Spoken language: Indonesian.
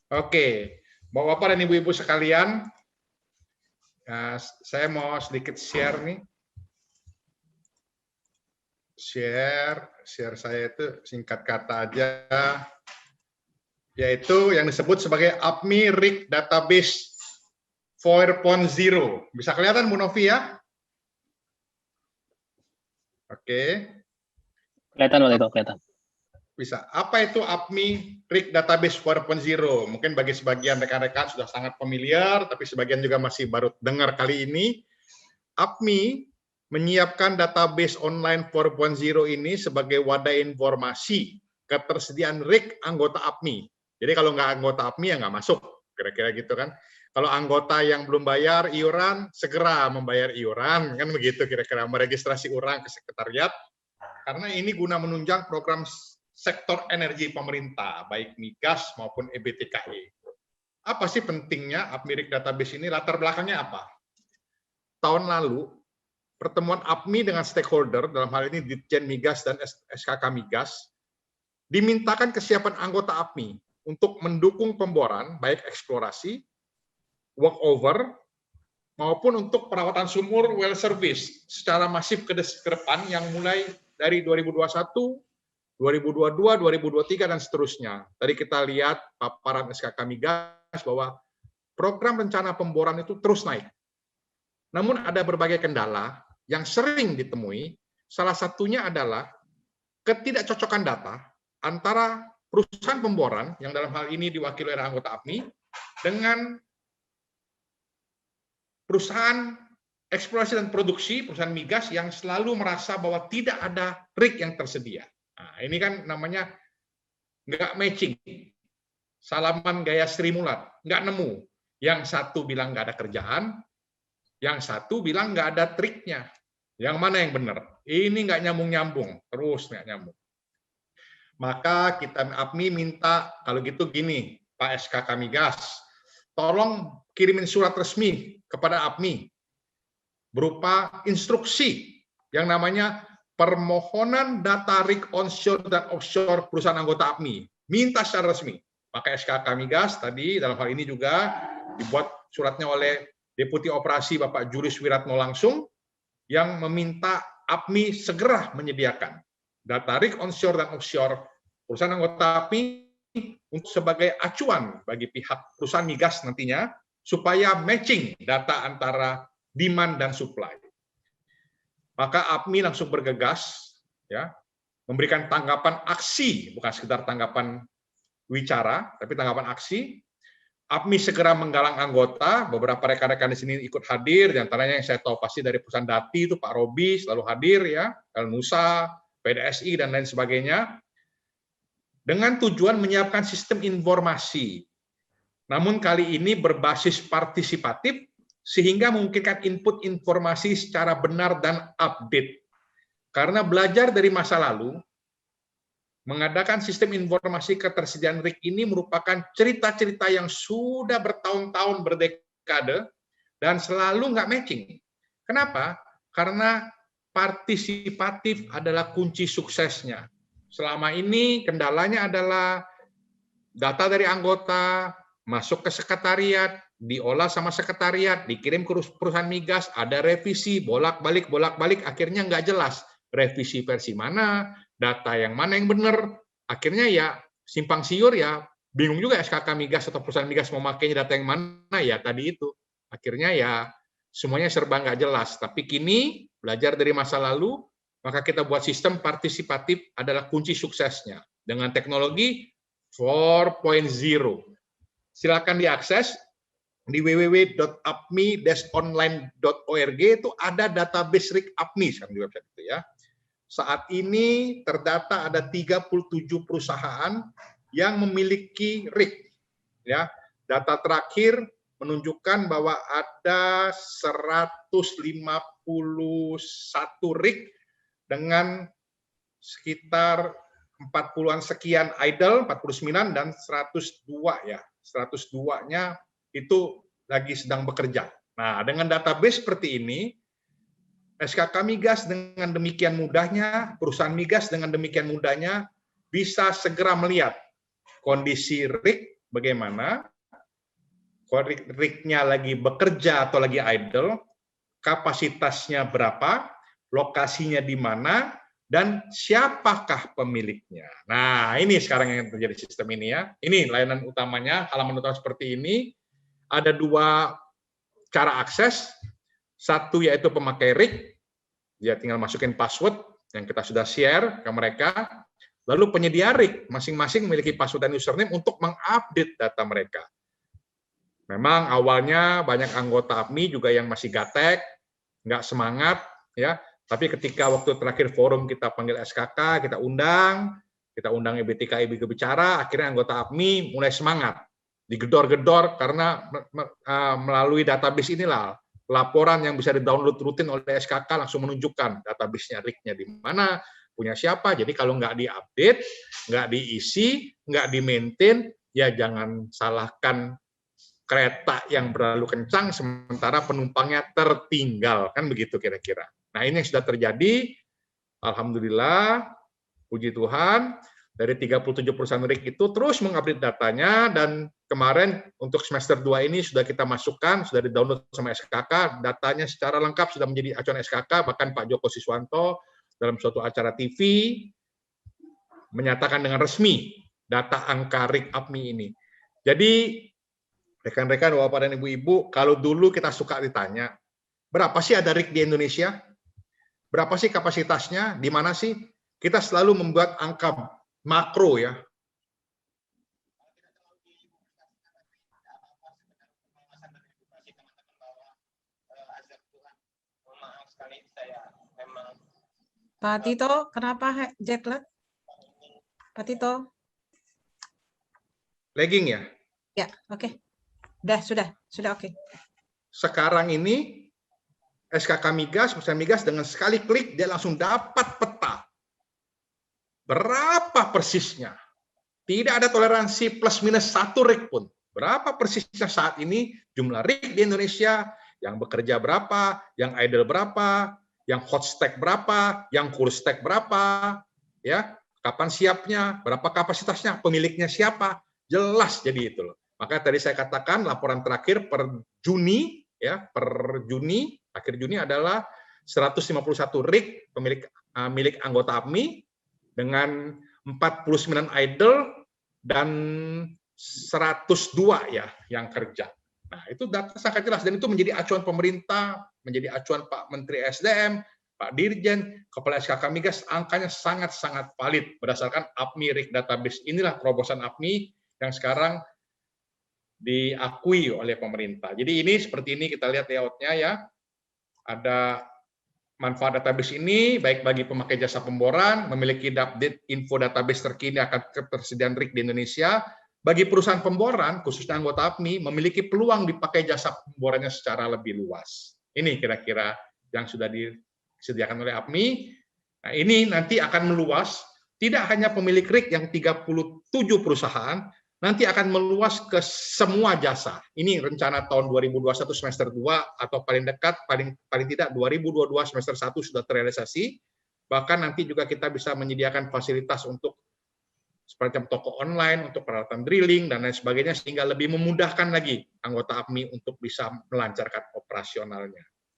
Oke, Bapak-bapak dan ibu-ibu sekalian, saya mau sedikit share nih. Share saya itu singkat kata aja, yaitu yang disebut sebagai APMI RIG Database 4.0. Bisa kelihatan Bu Novi ya? Oke. Kelihatan waktu itu, kelihatan. Bisa. Apa itu APMI RIG Database 4.0? Mungkin bagi sebagian rekan-rekan sudah sangat familiar, tapi sebagian juga masih baru dengar kali ini. APMI menyiapkan database online 4.0 ini sebagai wadah informasi ketersediaan RIG anggota APMI. Jadi kalau nggak anggota APMI ya nggak masuk, kira-kira gitu kan. Kalau anggota yang belum bayar iuran, segera membayar iuran, kan begitu kira-kira, meregistrasi orang ke sekretariat, karena ini guna menunjang program sektor energi pemerintah, baik migas maupun EBTKE. Apa sih pentingnya APMI RIG Database ini? Latar belakangnya apa? Tahun lalu, pertemuan APMI dengan stakeholder, dalam hal ini Ditjen Migas dan SKK Migas, dimintakan kesiapan anggota APMI untuk mendukung pemboran, baik eksplorasi, workover, maupun untuk perawatan sumur well service secara masif ke depan yang mulai dari 2021, 2022, 2023, dan seterusnya. Tadi kita lihat paparan SKK Migas bahwa program rencana pemboran itu terus naik. Namun ada berbagai kendala yang sering ditemui, salah satunya adalah ketidakcocokan data antara perusahaan pemboran, yang dalam hal ini diwakili oleh anggota APMI, dengan perusahaan eksplorasi dan produksi, perusahaan migas yang selalu merasa bahwa tidak ada RIG yang tersedia. Nah, ini kan namanya nggak matching. Salaman gaya Sri Mulat, nggak nemu. Yang satu bilang nggak ada kerjaan, yang satu bilang nggak ada triknya. Yang mana yang benar? Ini nggak nyambung-nyambung, terus nggak nyambung. Maka kita APMI minta, kalau gitu gini, Pak SKK Migas, tolong kirimin surat resmi kepada APMI berupa instruksi yang namanya permohonan data RIG onshore dan offshore perusahaan anggota APMI. Minta secara resmi. Maka SKK Migas tadi dalam hal ini juga dibuat suratnya oleh Deputi Operasi Bapak Julius Wiratno langsung yang meminta APMI segera menyediakan data RIG onshore dan offshore perusahaan anggota APMI untuk sebagai acuan bagi pihak perusahaan migas nantinya supaya matching data antara demand dan supply. Maka APMI langsung bergegas, ya, memberikan tanggapan aksi, bukan sekedar tanggapan wicara, tapi tanggapan aksi. APMI segera menggalang anggota, beberapa rekan-rekan di sini ikut hadir, di antaranya yang saya tahu pasti dari perusahaan Dati itu Pak Robi selalu hadir, ya, El Musa, PDSI dan lain sebagainya, dengan tujuan menyiapkan sistem informasi. Namun kali ini berbasis partisipatif, sehingga memungkinkan input informasi secara benar dan update. Karena belajar dari masa lalu, mengadakan sistem informasi ketersediaan RIG ini merupakan cerita-cerita yang sudah bertahun-tahun, berdekade, dan selalu nggak matching. Kenapa? Karena partisipatif adalah kunci suksesnya. Selama ini kendalanya adalah data dari anggota masuk ke sekretariat, diolah sama sekretariat, dikirim ke perusahaan migas, ada revisi, bolak-balik, akhirnya nggak jelas revisi versi mana, data yang mana yang benar, akhirnya ya simpang siur, ya bingung juga SKK migas atau perusahaan migas mau makainya data yang mana, ya tadi itu. Akhirnya ya semuanya serba nggak jelas. Tapi kini belajar dari masa lalu, maka kita buat sistem partisipatif adalah kunci suksesnya dengan teknologi 4.0. Silakan diakses di www.apmi-online.org, itu ada database RIG APMI sekarang di website itu, ya. Saat ini terdata ada 37 perusahaan yang memiliki RIG, ya. Data terakhir menunjukkan bahwa ada 151 RIG dengan sekitar 40-an sekian idle, 49, dan 102, ya. 102-nya itu lagi sedang bekerja. Nah, dengan database seperti ini, SKK Migas dengan demikian mudahnya, perusahaan migas dengan demikian mudahnya bisa segera melihat kondisi RIG, bagaimana kalau rig-nya lagi bekerja atau lagi idle, kapasitasnya berapa, lokasinya di mana, dan siapakah pemiliknya. Nah, ini sekarang yang terjadi sistem ini ya. Ini layanan utamanya, halaman utama seperti ini. Ada dua cara akses. Satu yaitu pemakai rig, dia tinggal masukin password yang kita sudah share ke mereka. Lalu penyedia rig, masing-masing memiliki password dan username untuk mengupdate data mereka. Memang awalnya banyak anggota APMI juga yang masih gatek, nggak semangat, ya. Tapi ketika waktu terakhir forum kita panggil SKK, kita undang EBTK, IBG bicara, akhirnya anggota APMI mulai semangat, digedor-gedor karena melalui database inilah laporan yang bisa di-download rutin oleh SKK langsung menunjukkan database-nya, rig-nya di mana, punya siapa. Jadi kalau nggak diupdate, nggak diisi, nggak di-maintain, ya jangan salahkan kereta yang berlalu kencang sementara penumpangnya tertinggal, kan begitu kira-kira. Nah, ini yang sudah terjadi. Alhamdulillah, puji Tuhan, dari 37 perusahaan rig itu terus mengupdate datanya, dan kemarin untuk semester 2 ini sudah kita masukkan, sudah di-download sama SKK, datanya secara lengkap sudah menjadi acuan SKK, bahkan Pak Joko Siswanto dalam suatu acara TV menyatakan dengan resmi data angka rig APMI ini. Jadi rekan-rekan, Bapak dan Ibu-ibu, kalau dulu kita suka ditanya, berapa sih ada rig di Indonesia? Berapa sih kapasitasnya? Di mana sih? Kita selalu membuat angka makro ya. Pak Tito, kenapa jet lag? Pak Tito? Lagging ya? Ya, oke. Sudah oke. Sekarang ini SKK Migas, perusahaan Migas dengan sekali klik dia langsung dapat peta. Berapa persisnya? Tidak ada toleransi plus minus 1 rig pun. Berapa persisnya saat ini jumlah rig di Indonesia, yang bekerja berapa, yang idle berapa, yang hot stack berapa, yang cool stack berapa, ya, kapan siapnya, berapa kapasitasnya, pemiliknya siapa, jelas jadi itu loh. Maka tadi saya katakan laporan terakhir per Juni, ya, per Juni, akhir Juni adalah 151 rig milik anggota APMI dengan 49 idle dan 102 ya yang kerja. Nah, itu data sangat jelas dan itu menjadi acuan pemerintah, menjadi acuan Pak Menteri SDM, Pak Dirjen, Kepala SKK Migas, angkanya sangat-sangat valid berdasarkan APMI Rig Database. Inilah terobosan APMI yang sekarang diakui oleh pemerintah. Jadi ini seperti ini kita lihat layoutnya ya. Ada manfaat database ini baik bagi pemakai jasa pemboran, memiliki update info database terkini akan ketersediaan rig di Indonesia. Bagi perusahaan pemboran, khususnya anggota APMI, memiliki peluang dipakai jasa pemborannya secara lebih luas. Ini kira-kira yang sudah disediakan oleh APMI. Nah, ini nanti akan meluas, tidak hanya pemilik rig yang 37 perusahaan, nanti akan meluas ke semua jasa. Ini rencana tahun 2021 semester 2 atau paling dekat, paling tidak 2022 semester 1 sudah terrealisasi. Bahkan nanti juga kita bisa menyediakan fasilitas untuk semacam toko online, untuk peralatan drilling, dan lain sebagainya, sehingga lebih memudahkan lagi anggota APMI untuk bisa melancarkan operasionalnya.